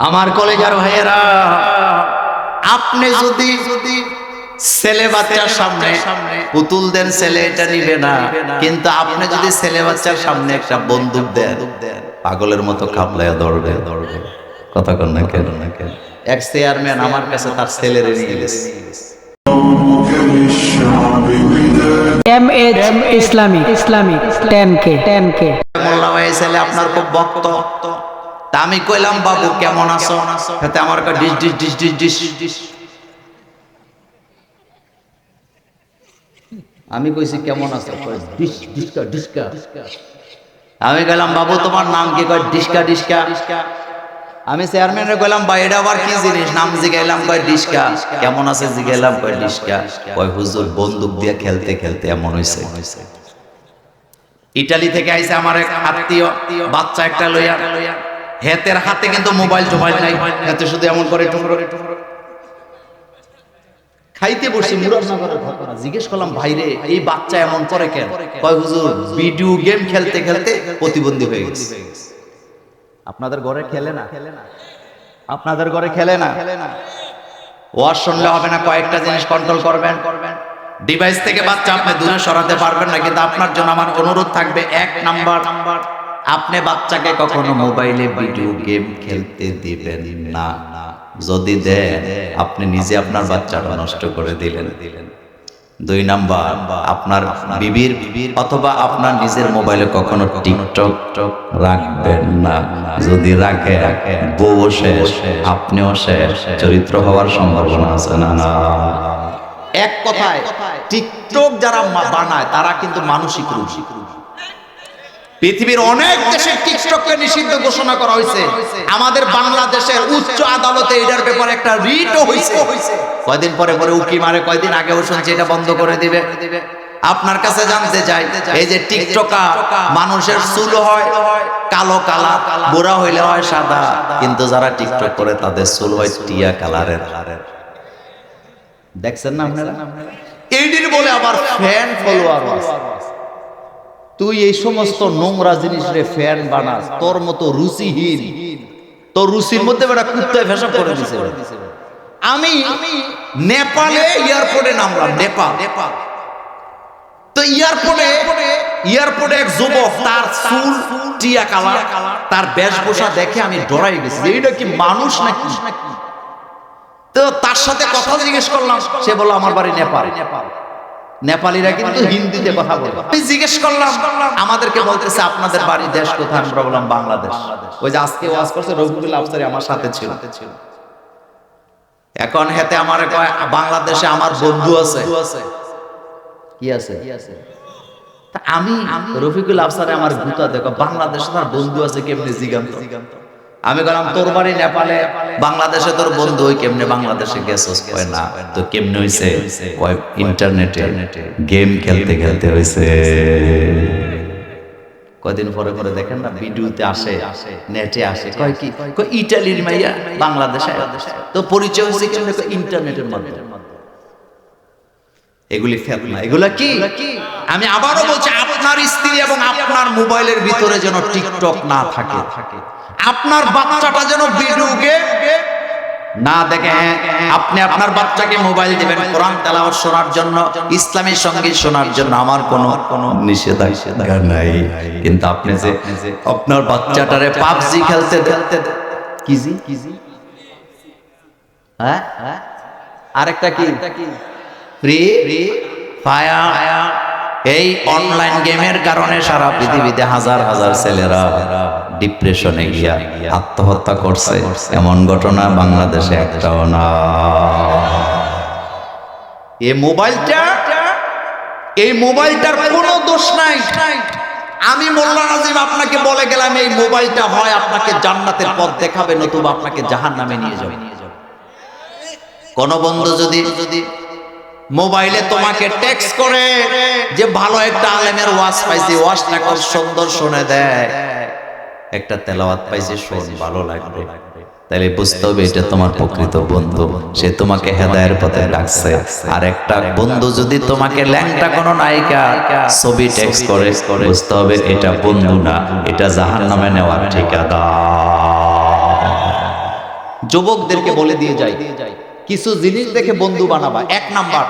আমার কলেজার ভাইয়েরা, আপনি যদি ছেলে বাচ্চার সামনে পুতুল দেন, ছেলে এটা নিবে না, কিন্তু আপনি যদি ছেলে বাচ্চার সামনে একটা বন্দুক দেন, পাগলের মতো কাপলায়া ধরবে। কথা কন না কেন? এক চেয়ারম্যান আমার কাছে তার ছেলেরে নিয়ে গেছে। ইসলামিক 10K মোল্লা ভাই ছেলে আপনার খুব ভক্ত। তা আমি কইলাম, বাবু কেমন আছো? তাতে আমার ডিস ডিস ডিস ডিস ডিস ডিস। আমি কইছি কেমন আছো? ডিস ডিসকা ডিসকা। আমি কইলাম, বাবু তোমার নাম কি? কয় ডিসকা ডিসকা। আমি চেয়ারম্যানের কইলাম, ভাই এটা আবার কি জিনিস? নাম জিগাইলাম, কয় ডিসকা। কেমন আছে জিগাইলাম, কয় ডিসকা। কয় হুজুর বন্দুক দিয়ে খেলতে খেলতে এমন হইছে। ইটালি থেকে আইছে আমার এক আত্মীয়, বাচ্চা একটা লইয়া। হেতের হাতে কিন্তু মোবাইল নাই, হেতে শুধু এমন করে টুকরো খাইতে বসছি। মুরাদনগরের ঘটনা। জিজ্ঞেস করলাম, ভাইরে এই বাচ্চা এমন করে কেন? কয় হুজুর ভিডিও গেম খেলতে খেলতে প্রতিবন্ধী হয়ে গেছে। আপনাদের ঘরে খেলে না? আপনাদের ঘরে খেলে না? ওয়াজ শুনলে হবে না, কয়েকটা জিনিস কন্ট্রোল করবেন। ডিভাইস থেকে বাচ্চা আপনি দূরে সরাতে পারবেন না, কিন্তু আপনার জন্য আমার অনুরোধ থাকবে, 1 নাম্বার, আপনি বাচ্চাকে কখনো মোবাইলে ভিডিও গেম খেলতে দিবেন না। যদি দেন, আপনি নিজে আপনার বাচ্চাটা নষ্ট করে দিলেন। 2 নাম্বার, আপনার বিবির অথবা আপনার নিজের মোবাইলে কখনো টিকটক রাখবেন না। যদি রাখে, বউ শেষ, আপনিও শেষ, চরিত্র হওয়ার সম্ভাবনা আছে না? এক কথায়, টিকটক যারা বানায় তারা কিন্তু মানসিক রোগী। পৃথিবীর অনেক দেশে টিকটককে নিষিদ্ধ ঘোষণা করা হয়েছে। আমাদের বাংলাদেশের উচ্চ আদালতে এটার ব্যাপারে একটা রিটও হয়েছে। কয়দিন পরে উকি মারে, কয়দিন আগেও শুনছি এটা বন্ধ করে দিবে। আপনার কাছে জানতে চাই, এই যে টিকটকার, মানুষের চুল হয় কালো কালার, বুড়া হইলে হয় সাদা, কিন্তু যারা টিকটক করে তাদের চুল হয় টিয়া কালারের। দেখছেন না আপনারা? এইটির বলে আবার ফ্যান ফলোয়ার আছে। তুই এই সমস্ত নোংরা জিনিস রে ফ্যান বানাস, তোর মতো রুচিহীন, তোর রুচির মধ্যে বেটা কুত্তায় ফেসাব করে দিছে। আমি নেপালে এয়ারপোর্টে নামলাম, নেপাল। তো এয়ারপোর্টে এক যুবক, তার চুল টিয়া কালার, তার বেশভূষা দেখে আমি ডরাই গেছি, এইটা কি মানুষ নাকি? তো তার সাথে কথা জিজ্ঞেস করলাম, সে বলল আমার বাড়ি নেপাল। নেপালিরা কিন্তু হিন্দিতে কথা বলে। আমি জিজ্ঞেস করলাম, আমাদেরকে বলতেছে আপনাদের বাড়ি দেশ কোথায়? আমরা বললাম বাংলাদেশ। ওই যে আজকে ওয়াজ করছে রফিকুল আফসারী আমার সাথে ছিল। এখন হেতে আমার কয়, বাংলাদেশে আমার বন্ধু আছে। কি আছে? আমি রফিকুল আফসারী আমার গুতা দেখো, বাংলাদেশে তার বন্ধু আছে কেমনে জিগান্ত? আমি বললাম, তোর বাড়ি নেপালে, বাংলাদেশে তোর বন্ধু হই কেমনে? বাংলাদেশে গেছস? কয় না। তো কেমনে হইছে? কয় ইন্টারনেটে গেম খেলতে খেলতে হইছে। কয়দিন পরে দেখেন না ভিডিওতে আসে, নেটে আসে, কয় কি? কয় ইটালির মাইয়া বাংলাদেশে। তো পরিচয় হইছে কেমনে? কয় ইন্টারনেটের মাধ্যমে। এগুলি ফিতনা। এগুলা কি? আমি আবারো বলছি, আপনার স্ত্রী এবং আপনার মোবাইলের ভিতরে যেন টিকটক না থাকে, আপনার বাচ্চাটা যেন ভিডিও গেম না দেখে। আপনি আপনার বাচ্চাকে মোবাইল দিবেন কোরআন তেলাওয়াত শোনার জন্য, ইসলামী সঙ্গীত শোনার জন্য, আমার কোনো নিষেধাজ্ঞা নাই। কিন্তু আপনি যে আপনার বাচ্চাটারে পাবজি খেলতে কিজি, হ্যাঁ, আরেকটা কি ফ্রি ফায়ার, এই অনলাইন গেমের কারণে সারা পৃথিবীতে হাজার হাজার ছেলেরা ডিপ্রেশনে গিয়া আত্মহত্যা করছে। এমন ঘটনা বাংলাদেশে একটাও না। এই মোবাইলটার কোনো দোষ নাই। আমি মোল্লা নাজিম আপনাকে বলে গেলাম, এই মোবাইলটা হয় আপনাকে জান্নাতের পথ দেখাবে, নতুবা আপনাকে জাহান্নামে নিয়ে যাবে। কোন বন্ধু যদি মোবাইলে তোমাকে টেক্সট করে যে ভালো একটা আলেমের ওয়াজ পাইছি, ওয়াজটা খুব সুন্দর শুনে দেয়, একটা তেলাওয়াত পাইছি, শোন ভালো লাগবে, তাহলে বুঝতে হবে এটা তোমার প্রকৃত বন্ধু, সে তোমাকে হেদায়ের পথে ডাকছে। আর একটা বন্ধু যদি তোমাকে ল্যাংটা কোনো নায়িকা ছবি টেক্সট করে, বুঝতে হবে এটা বন্ধু না, এটা জাহান্নামে নেওয়ার ঠিকাদার। যুবকদেরকে বলে দিয়ে যাই, কিছু জিনিস দেখে বন্ধু বানাবা। 1 নাম্বার,